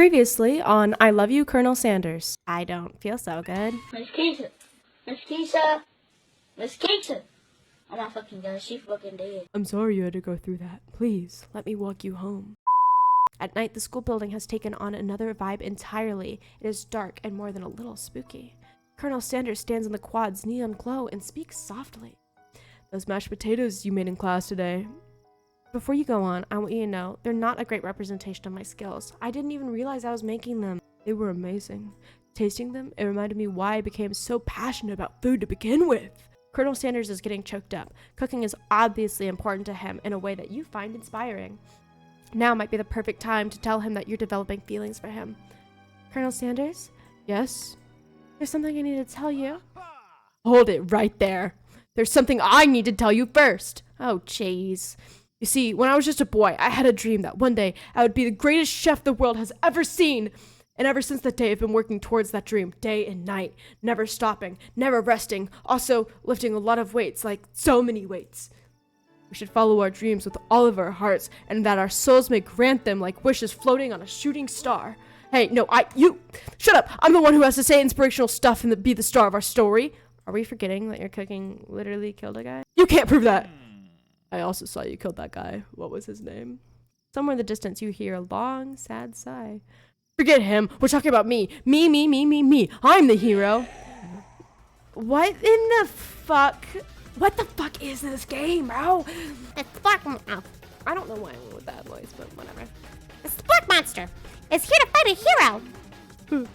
Previously on I Love You, Colonel Sanders. I don't feel so good. Miss Keisha. Miss Keisha. Miss Keisha. Oh my fucking god, she fucking dead. I'm sorry you had to go through that. Please, let me walk you home. At night, the school building has taken on another vibe entirely. It is dark and more than a little spooky. Colonel Sanders stands in the quad's neon glow and speaks softly. Those mashed potatoes you made in class today. Before you go on, I want you to know they're not a great representation of my skills. I didn't even realize I was making them. They were amazing. Tasting them, it reminded me why I became so passionate about food to begin with. Colonel Sanders is getting choked up. Cooking is obviously important to him in a way that you find inspiring. Now might be the perfect time to tell him that you're developing feelings for him. Colonel Sanders? Yes? There's something I need to tell you. Hold it right there. There's something I need to tell you first. Oh, jeez. You see, when I was just a boy, I had a dream that one day I would be the greatest chef the world has ever seen. And ever since that day, I've been working towards that dream day and night, never stopping, never resting, also lifting a lot of weights, like so many weights. We should follow our dreams with all of our hearts, and that our souls may grant them like wishes floating on a shooting star. Hey, no, shut up! I'm the one who has to say inspirational stuff and be the star of our story. Are we forgetting that your cooking literally killed a guy? You can't prove that! I also saw you killed that guy. What was his name? Somewhere in the distance, you hear a long, sad sigh. Forget him. We're talking about me. Me. I'm the hero. What in the fuck? What the fuck is this game, bro? The Spork I don't know why I went with that voice, but whatever. The Spork Monster is here to fight a hero.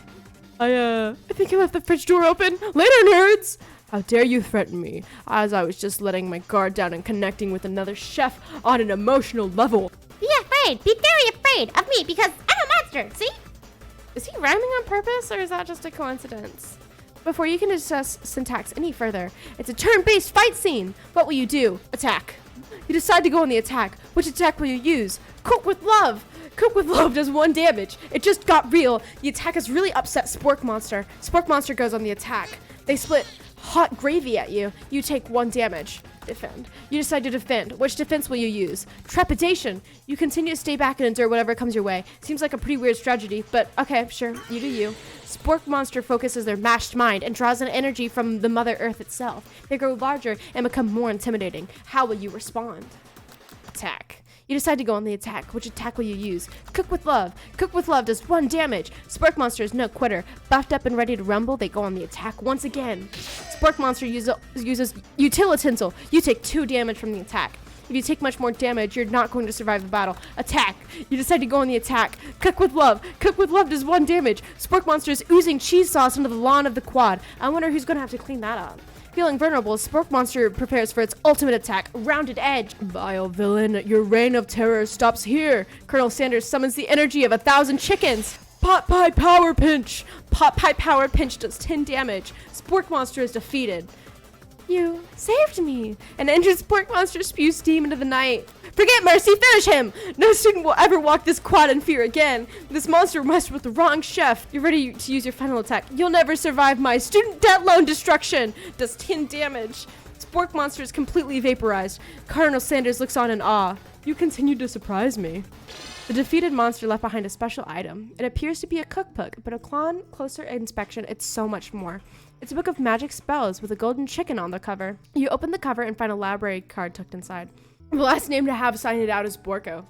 I think I left the fridge door open. Later, nerds! How dare you threaten me, as I was just letting my guard down and connecting with another chef on an emotional level. Be afraid. Be very afraid of me because I'm a monster, see? Is he rhyming on purpose, or is that just a coincidence? Before you can discuss syntax any further, it's a turn-based fight scene. What will you do? Attack. You decide to go on the attack. Which attack will you use? Cook with love. Cook with love does 1 damage. It just got real. The attack has really upset Spork Monster. Spork Monster goes on the attack. They split hot gravy at you. You take 1 damage. Defend. You decide to defend. Which defense will you use? Trepidation. You continue to stay back and endure whatever comes your way. Seems like a pretty weird strategy, but okay, sure, you do you. Spork Monster focuses their mashed mind and draws an energy from the Mother Earth itself. They grow larger and become more intimidating. How will you respond? Attack. You decide to go on the attack. Which attack will you use? Cook with love. Cook with love does 1 damage. Spork Monster is no quitter. Buffed up and ready to rumble, they go on the attack once again. Spork Monster uses utilitensile. You take 2 damage from the attack. If you take much more damage, you're not going to survive the battle. Attack. You decide to go on the attack. Cook with love. Cook with love does 1 damage. Spork Monster is oozing cheese sauce into the lawn of the quad. I wonder who's going to have to clean that up. Feeling vulnerable, Spork Monster prepares for its ultimate attack, Rounded Edge. Vile villain, your reign of terror stops here. Colonel Sanders summons the energy of 1,000 chickens. Pot Pie Power Pinch. Pot Pie Power Pinch does 10 damage. Spork Monster is defeated. You saved me. An injured Spork Monster spews steam into the night. Forget mercy, finish him! No student will ever walk this quad in fear again. This monster messed with the wrong chef. You're ready to use your final attack. You'll never survive my student debt loan destruction. Does 10 damage. Spork Monster is completely vaporized. Colonel Sanders looks on in awe. You continue to surprise me. The defeated monster left behind a special item. It appears to be a cookbook, but upon closer inspection, it's so much more. It's a book of magic spells with a golden chicken on the cover. You open the cover and find a library card tucked inside. The last name to have signed it out is Borko.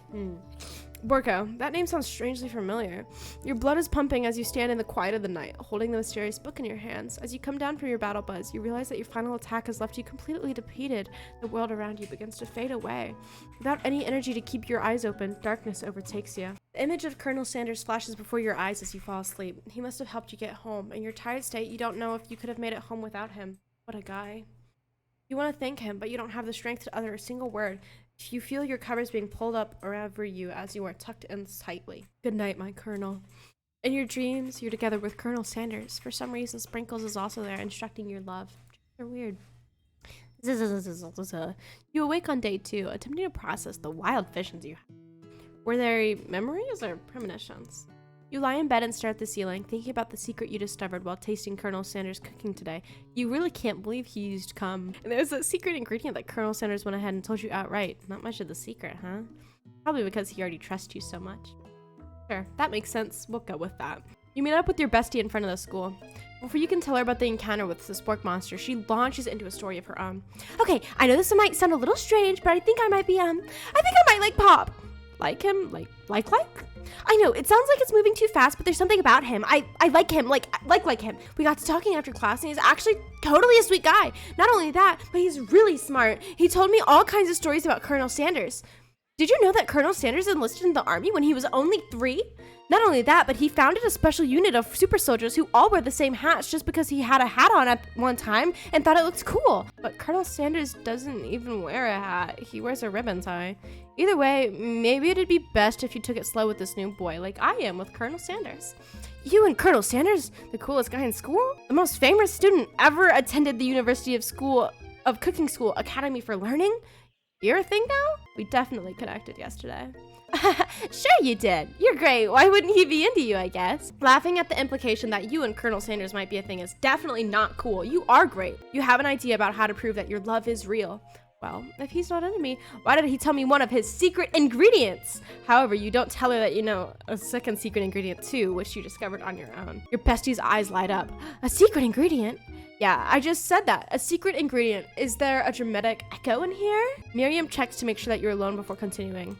Borko, that name sounds strangely familiar. Your blood is pumping as you stand in the quiet of the night, holding the mysterious book in your hands. As you come down from your battle buzz, you realize that your final attack has left you completely depleted. The world around you begins to fade away. Without any energy to keep your eyes open, darkness overtakes you. The image of Colonel Sanders flashes before your eyes as you fall asleep. He must have helped you get home. In your tired state, you don't know if you could have made it home without him. What a guy. You want to thank him, but you don't have the strength to utter a single word. You feel your covers being pulled up over you as you are tucked in tightly. Good night, my Colonel. In your dreams, you're together with Colonel Sanders. For some reason, Sprinkles is also there, instructing your love. They're weird. You awake on day 2, attempting to process the wild visions you had. Were they memories or premonitions? You lie in bed and stare at the ceiling, thinking about the secret you discovered while tasting Colonel Sanders' cooking today. You really can't believe he used cum. And there's a secret ingredient that Colonel Sanders went ahead and told you outright. Not much of the secret, huh? Probably because he already trusts you so much. Sure, that makes sense. We'll go with that. You meet up with your bestie in front of the school. Before you can tell her about the encounter with the spork monster, she launches into a story of her own. Okay, I know this might sound a little strange, but I think I might like Pop. Like him? Like? I know, it sounds like it's moving too fast, but there's something about him. I like him, like him. We got to talking after class, and he's actually totally a sweet guy. Not only that, but he's really smart. He told me all kinds of stories about Colonel Sanders. Did you know that Colonel Sanders enlisted in the army when he was only 3? Not only that, but he founded a special unit of super soldiers who all wear the same hats just because he had a hat on at one time and thought it looked cool. But Colonel Sanders doesn't even wear a hat. He wears a ribbon tie. Either way, maybe it'd be best if you took it slow with this new boy like I am with Colonel Sanders. You and Colonel Sanders, the coolest guy in school? The most famous student ever attended the University of Cooking School Academy for Learning? You're a thing now? We definitely connected yesterday. Sure you did. You're great. Why wouldn't he be into you, I guess? Laughing at the implication that you and Colonel Sanders might be a thing is definitely not cool. You are great. You have an idea about how to prove that your love is real. Well, if he's not into me, why did he tell me one of his secret ingredients? However, you don't tell her that you know a second secret ingredient too, which you discovered on your own. Your bestie's eyes light up. A secret ingredient? Yeah, I just said that. A secret ingredient. Is there a dramatic echo in here? Miriam checks to make sure that you're alone before continuing.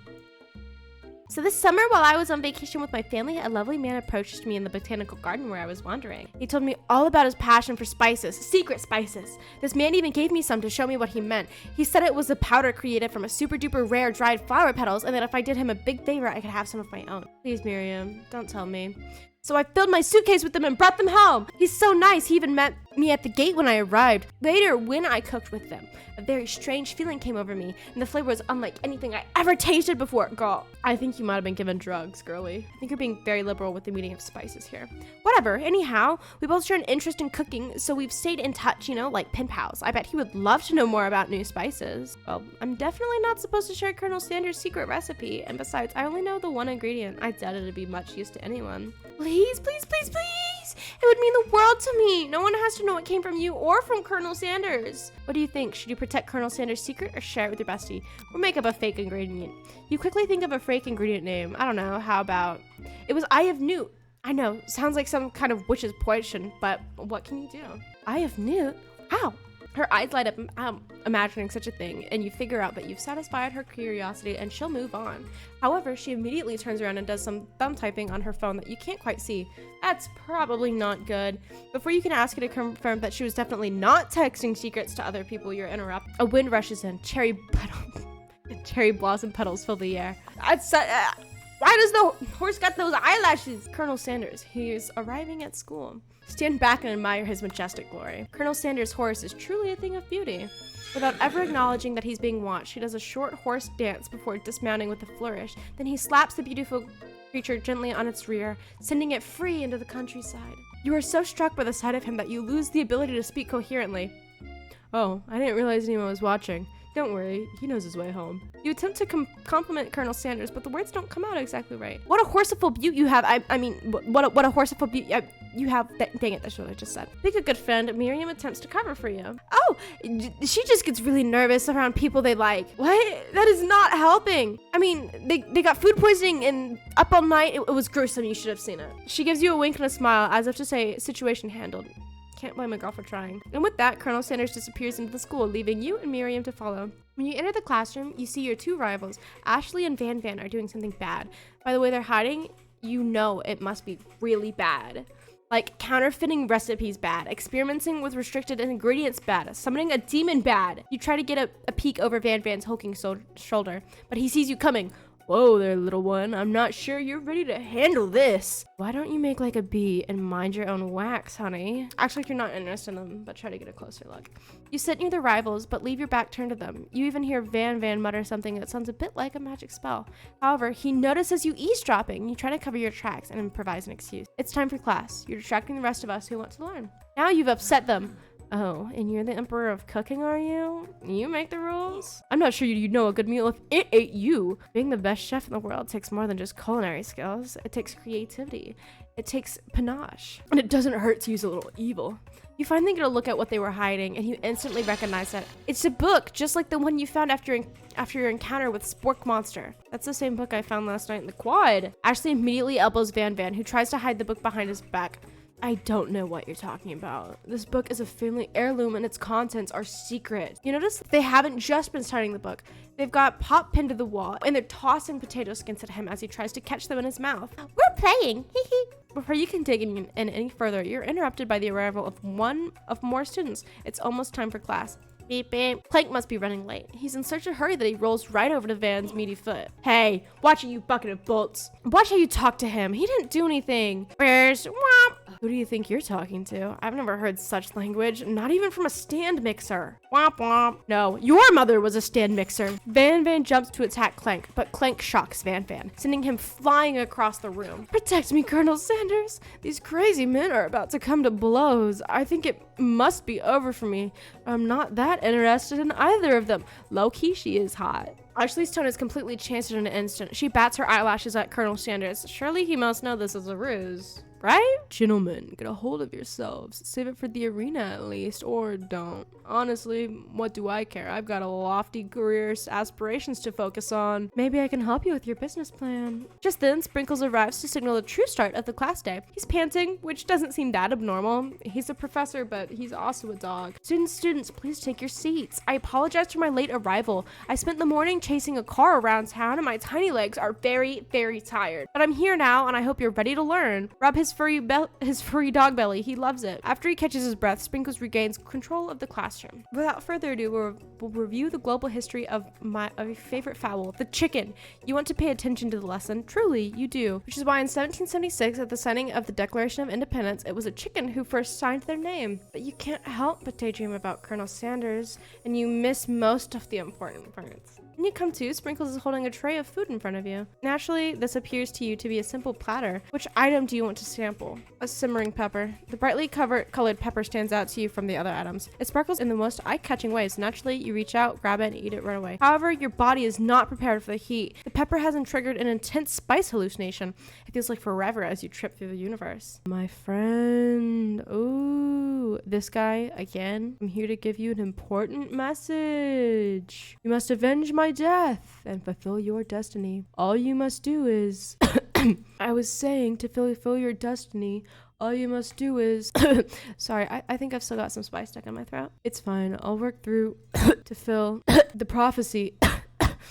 So this summer, while I was on vacation with my family, a lovely man approached me in the botanical garden where I was wandering. He told me all about his passion for spices, secret spices. This man even gave me some to show me what he meant. He said it was a powder created from a super duper rare dried flower petals, and that if I did him a big favor, I could have some of my own. Please, Miriam, don't tell me. So I filled my suitcase with them and brought them home. He's so nice, he even met me at the gate when I arrived. Later, when I cooked with them, a very strange feeling came over me, and the flavor was unlike anything I ever tasted before. Girl, I think you might have been given drugs, girly. I think you're being very liberal with the meaning of spices here. Whatever, anyhow, we both share an interest in cooking, so we've stayed in touch, you know, like pen pals. I bet he would love to know more about new spices. Well, I'm definitely not supposed to share Colonel Sanders' secret recipe, and besides, I only know the one ingredient. I doubt it'd be much use to anyone. Please, please, please, please! It would mean the world to me! No one has to know it came from you or from Colonel Sanders. What do you think? Should you protect Colonel Sanders' secret or share it with your bestie? Or make up a fake ingredient? You quickly think of a fake ingredient name. I don't know, how about... It was Eye of Newt. I know, sounds like some kind of witch's potion, but what can you do? Eye of Newt? How? Her eyes light up imagining such a thing, and you figure out that you've satisfied her curiosity and she'll move on. However, she immediately turns around and does some thumb typing on her phone that you can't quite see. That's probably not good. Before you can ask her to confirm that she was definitely not texting secrets to other people, you're interrupted. A wind rushes in. Cherry blossom petals fill the air. Why does the horse got those eyelashes? Colonel Sanders, he's arriving at school. Stand back and admire his majestic glory. Colonel Sanders' horse is truly a thing of beauty. Without ever acknowledging that he's being watched, he does a short horse dance before dismounting with a flourish. Then he slaps the beautiful creature gently on its rear, sending it free into the countryside. You are so struck by the sight of him that you lose the ability to speak coherently. Oh, I didn't realize anyone was watching. Don't worry, he knows his way home. You attempt to compliment Colonel Sanders, but the words don't come out exactly right. What a horseful beaut you have. I mean, what a horseful beaut you have. Dang it, that's what I just said. Pick a good friend. Miriam attempts to cover for you. Oh, she just gets really nervous around people they like. What? That is not helping. I mean, they got food poisoning and up all night. It was gruesome. You should have seen it. She gives you a wink and a smile as if to say, situation handled. Can't blame a girl for trying. And with that, Colonel Sanders disappears into the school, leaving you and Miriam to follow. When you enter the classroom, you see your two rivals, Ashley and Van Van, are doing something bad. By the way they're hiding, you know it must be really bad. Like counterfeiting recipes bad, experimenting with restricted ingredients bad, summoning a demon bad. You try to get a peek over Van Van's hulking shoulder, but he sees you coming. Whoa there, little one. I'm not sure you're ready to handle this. Why don't you make like a bee and mind your own wax, honey? Actually, if you're not interested in them, but try to get a closer look. You sit near the rivals, but leave your back turned to them. You even hear Van Van mutter something that sounds a bit like a magic spell. However, he notices you eavesdropping. You try to cover your tracks and improvise an excuse. It's time for class. You're distracting the rest of us who want to learn. Now you've upset them. Oh, and you're the emperor of cooking, are you? You make the rules? I'm not sure you'd know a good meal if it ate you. Being the best chef in the world takes more than just culinary skills. It takes creativity. It takes panache. And it doesn't hurt to use a little evil. You finally get a look at what they were hiding, and you instantly recognize that it's a book, just like the one you found after your encounter with Spork Monster. That's the same book I found last night in the quad. Ashley immediately elbows Van Van, who tries to hide the book behind his back. I don't know what you're talking about. This book is a family heirloom and its contents are secret. You notice they haven't just been studying the book. They've got Pop pinned to the wall and they're tossing potato skins at him as he tries to catch them in his mouth. We're playing. Before you can dig in any further, you're interrupted by the arrival of one of more students. It's almost time for class. Beep beep. Clank must be running late. He's in such a hurry that he rolls right over to Van's meaty foot. Hey, watch it, you bucket of bolts. Watch how you talk to him. He didn't do anything. Bears, womp. Who do you think you're talking to? I've never heard such language, not even from a stand mixer. Womp womp. No, your mother was a stand mixer. Van Van jumps to attack Clank, but Clank shocks Van Van, sending him flying across the room. Protect me, Colonel Sanders. These crazy men are about to come to blows. I think it must be over for me. I'm not that interested in either of them. Low-key, she is hot. Ashley's tone is completely changed in an instant. She bats her eyelashes at Colonel Sanders. Surely he must know this is a ruse. Right? Gentlemen, get a hold of yourselves. Save it for the arena at least, or don't. Honestly, what do I care? I've got a lofty career aspirations to focus on. Maybe I can help you with your business plan. Just then, Sprinkles arrives to signal the true start of the class day. He's panting, which doesn't seem that abnormal. He's a professor, but he's also a dog. Students, please take your seats. I apologize for my late arrival. I spent the morning chasing a car around town and my tiny legs are very, very tired. But I'm here now and I hope you're ready to learn. Rub his furry dog belly. He loves it. After he catches his breath, Sprinkles regains control of the classroom. Without further ado, we'll review the global history of your favorite fowl, the chicken. You want to pay attention to the lesson. Truly, you do. Which is why in 1776, at the signing of the Declaration of Independence, it was a chicken who first signed their name. But you can't help but daydream about Colonel Sanders, and you miss most of the important parts. When you come to, Sprinkles is holding a tray of food in front of you. Naturally, this appears to you to be a simple platter. Which item do you want to sample? A simmering pepper. The brightly colored pepper stands out to you from the other items. It sparkles in the most eye-catching ways. Naturally, you reach out, grab it, and eat it right away. However, your body is not prepared for the heat. The pepper hasn't triggered an intense spice hallucination. It feels like forever as you trip through the universe. My friend. Ooh, this guy, again. I'm here to give you an important message. You must avenge my death and fulfill your destiny. All you must do is I was saying to fulfill your destiny, all you must do is sorry, I think I've still got some spice stuck in my throat. It's fine. I'll work through to fill the prophecy.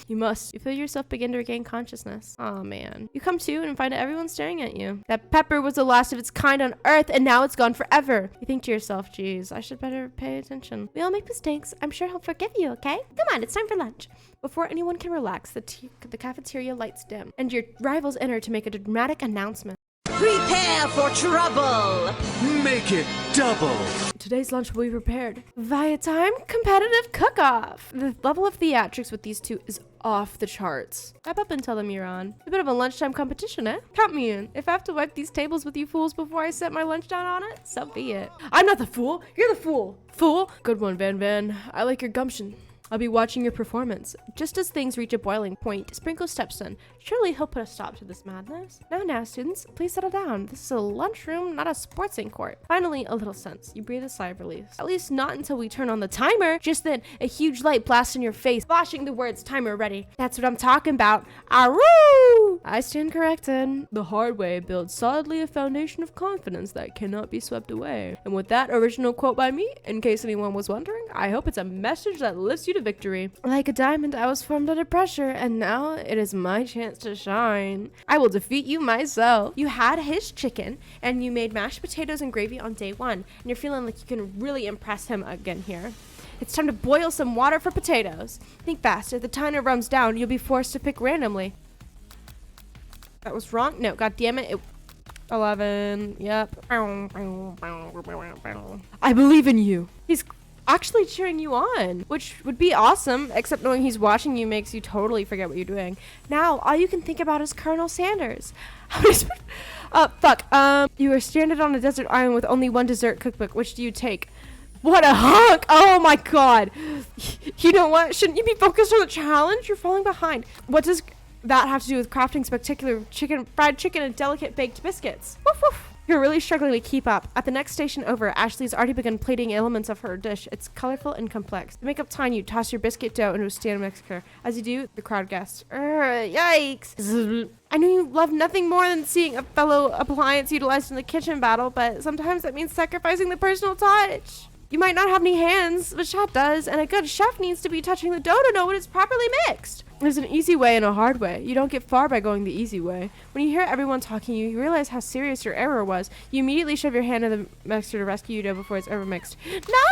You feel yourself begin to regain consciousness. Oh man. You come to and find that everyone's staring at you. That pepper was the last of its kind on Earth and now it's gone forever. You think to yourself, geez, I should better pay attention. We all make mistakes. I'm sure he'll forgive you, okay? Come on, it's time for lunch. Before anyone can relax, the cafeteria lights dim and your rivals enter to make a dramatic announcement. Prepare for trouble! Make it double! Today's lunch will be prepared via time competitive cook-off. The level of theatrics with these two is off the charts. Wrap up and tell them you're on. A bit of a lunchtime competition, eh? Count me in. If I have to wipe these tables with you fools before I set my lunch down on it, so be it. I'm not the fool. You're the fool. Fool? Good one, Van Van. I like your gumption. I'll be watching your performance. Just as things reach a boiling point, Sprinkles steps in. Surely he'll put a stop to this madness. Now, students, please settle down. This is a lunchroom, not a sportsing court. Finally, a little sense. You breathe a sigh of relief. At least not until we turn on the timer. Just then, a huge light blasts in your face, flashing the words, timer ready. That's what I'm talking about. Aroo! I stand corrected. The hard way builds solidly a foundation of confidence that cannot be swept away. And with that original quote by me, in case anyone was wondering, I hope it's a message that lifts you to victory. Like a diamond, I was formed under pressure, and now it is my chance to shine. I will defeat you myself. You had his chicken, and you made mashed potatoes and gravy on day one, and you're feeling like you can really impress him again here. It's time to boil some water for potatoes. Think fast. If the timer runs down, you'll be forced to pick randomly. That was wrong? No, god damn it. 11. Yep. I believe in you. He's actually cheering you on, which would be awesome, except knowing he's watching you makes you totally forget what you're doing. Now, all you can think about is Colonel Sanders. You are stranded on a desert island with only one dessert cookbook. Which do you take? What a hunk! Oh my god! You know what? Shouldn't you be focused on the challenge? You're falling behind. What does that have to do with crafting spectacular fried chicken and delicate baked biscuits? Woof woof! You're really struggling to keep up. At the next station over, Ashley's already begun plating elements of her dish. It's colorful and complex. To make up time, you toss your biscuit dough into a stand mixer. As you do, the crowd gasps. Yikes! I know you love nothing more than seeing a fellow appliance utilized in the kitchen battle, but sometimes that means sacrificing the personal touch. You might not have any hands, but Chef does, and a good chef needs to be touching the dough to know when it's properly mixed. There's an easy way and a hard way. You don't get far by going the easy way. When you hear everyone talking, you realize how serious your error was. You immediately shove your hand in the mixer to rescue your dough before it's overmixed.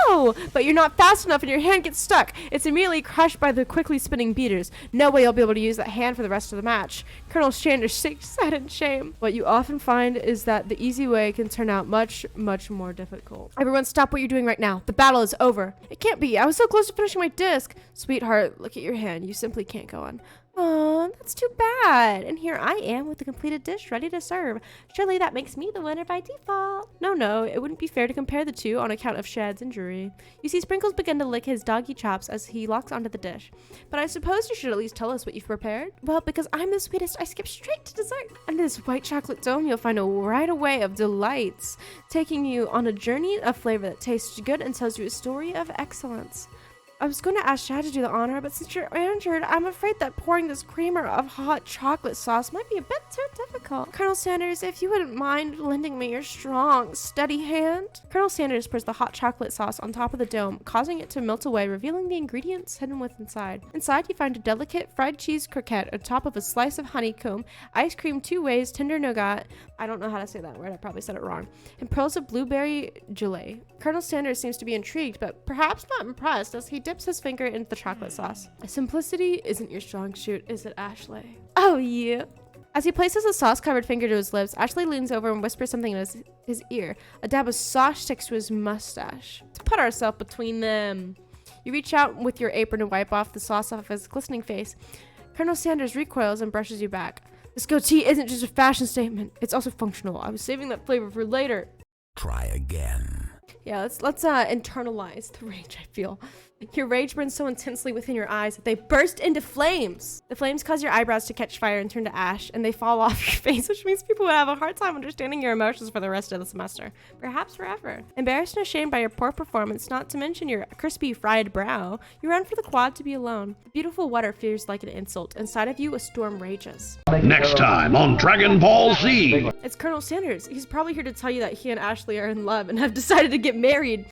No! But you're not fast enough and your hand gets stuck. It's immediately crushed by the quickly spinning beaters. No way you'll be able to use that hand for the rest of the match. Colonel Sanders shakes his head in shame. What you often find is that the easy way can turn out much, much more difficult. Everyone stop what you're doing right now. The battle is over. It can't be. I was so close to finishing my disc. Sweetheart, look at your hand. You simply can't go on. Oh, that's too bad. And here I am with the completed dish ready to serve. Surely that makes me the winner by default. No, it wouldn't be fair to compare the two on account of Shad's injury. You see Sprinkles begin to lick his doggy chops as he locks onto the dish. But I suppose you should at least tell us what you've prepared. Well, because I'm the sweetest, I skip straight to dessert. Under this white chocolate dome, you'll find a right array of delights, taking you on a journey of flavor that tastes good and tells you a story of excellence. I was going to ask Shad to do the honor, but since you're injured, I'm afraid that pouring this creamer of hot chocolate sauce might be a bit too difficult. Colonel Sanders, if you wouldn't mind lending me your strong, steady hand. Colonel Sanders pours the hot chocolate sauce on top of the dome, causing it to melt away, revealing the ingredients hidden within inside. Inside, you find a delicate fried cheese croquette on top of a slice of honeycomb, ice cream 2 ways, tender nougat, I don't know how to say that word, I probably said it wrong, and pearls of blueberry gelée. Colonel Sanders seems to be intrigued, but perhaps not impressed as he dips his finger into the chocolate sauce. Simplicity isn't your strong suit, is it, Ashley? Oh, yeah. As he places a sauce-covered finger to his lips, Ashley leans over and whispers something in his ear. A dab of sauce sticks to his mustache. To put ourselves between them. You reach out with your apron to wipe off the sauce off his glistening face. Colonel Sanders recoils and brushes you back. This goatee isn't just a fashion statement. It's also functional. I was saving that flavor for later. Try again. Yeah, let's internalize the rage I feel. Your rage burns so intensely within your eyes that they burst into flames. The flames cause your eyebrows to catch fire and turn to ash, and they fall off your face, which means people would have a hard time understanding your emotions for the rest of the semester. Perhaps forever. Embarrassed and ashamed by your poor performance, not to mention your crispy fried brow, you run for the quad to be alone. The beautiful water feels like an insult. Inside of you, a storm rages. Next time on Dragon Ball Z. It's Colonel Sanders. He's probably here to tell you that he and Ashley are in love and have decided to get married.